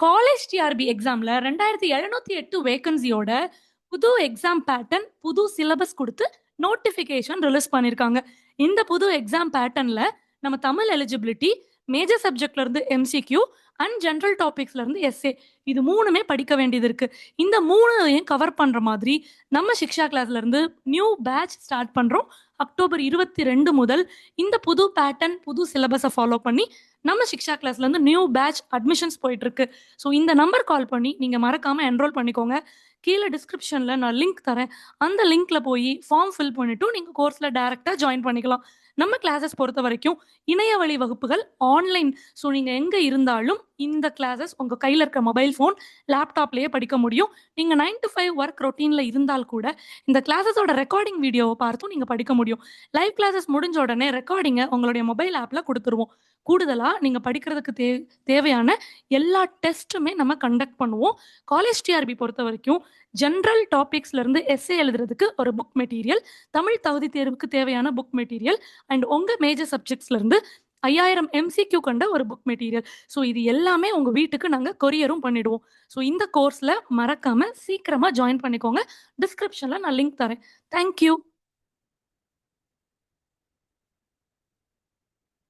College TRP எக்ஸாம்ல 2708 வேகன்சியோட புது exam pattern, புது சிலபஸ் குடுத்து நோட்டிஃபிகேஷன் ரிலீஸ் பண்ணியிருக்காங்க. இந்த புது எக்ஸாம் பேட்டர்ன்ல நம்ம தமிழ் எலிஜிபிலிட்டி, மேஜர் சப்ஜெக்ட்ல இருந்து எம்சிக்யூ அண்ட் ஜெனரல் டாபிக்ஸ்ல இருந்து எஸ்ஏ இது 3மே படிக்க வேண்டியது இருக்கு. இந்த 3யும் கவர் பண்ற மாதிரி நம்ம சிக்ஷா கிளாஸ்ல இருந்து நியூ பேட்ச் ஸ்டார்ட் பண்றோம். அக்டோபர் 22 முதல் இந்த புது பேட்டர்ன், புது சிலபஸை ஃபாலோ பண்ணி நம்ம சிக்ஷா கிளாஸ்ல இருந்து நியூ பேட்ச் அட்மிஷன்ஸ் போயிட்டு இருக்கு. ஸோ இந்த நம்பர் கால் பண்ணி நீங்க மறக்காம என்ரோல் பண்ணிக்கோங்க. கீழே டிஸ்கிரிப்ஷன்ல நான் லிங்க் தரேன். அந்த லிங்க்ல போய் ஃபார்ம் ஃபில் பண்ணிட்டு நீங்க கோர்ஸ்ல டைரக்டா ஜாயின் பண்ணிக்கலாம். நம்ம கிளாஸஸ் பொறுத்த வரைக்கும் இணைய வழி வகுப்புகள் ஆன்லைன். ஸோ நீங்க எங்க இருந்தாலும் இந்த கிளாஸஸ் உங்க கையில இருக்க மொபைல் ஃபோன், லேப்டாப்லயே படிக்க முடியும். நீங்க 9 to 5 ஒர்க் ரொட்டீன்ல இருந்தால் கூட இந்த கிளாஸஸோட ரெக்கார்டிங் வீடியோவை பார்த்தும் நீங்க படிக்க முடியும். லைவ் கிளாஸஸ் முடிஞ்ச உடனே ரெக்கார்டிங்கை உங்களுடைய மொபைல் ஆப்ல கொடுத்துருவோம். கூடுதலா நீங்க படிக்கிறதுக்கு தேவையான எல்லா டெஸ்ட்டுமே நம்ம கண்டக்ட் பண்ணுவோம். காலேஜ் டிஆர்பி பொறுத்த வரைக்கும் ஜென்ரல் டாபிக்ஸ்ல இருந்து எஸ்ஏ எழுதுறதுக்கு ஒரு புக் மெட்டீரியல், தமிழ் தகுதி தேர்வுக்கு தேவையான புக் மெட்டீரியல் அண்ட் உங்க மேஜர் சப்ஜெக்ட்ஸ்ல இருந்து 5000 எம்சிக்யூ கொண்ட ஒரு புக் மெட்டீரியல். ஸோ இது எல்லாமே உங்க வீட்டுக்கு நாங்க கொரியரும் பண்ணிடுவோம். ஸோ இந்த கோர்ஸ்ல மறக்காம சீக்கிரமா ஜாயின் பண்ணிக்கோங்க. டிஸ்கிரிப்ஷன்ல நான் லிங்க் தரேன். தேங்க்யூ.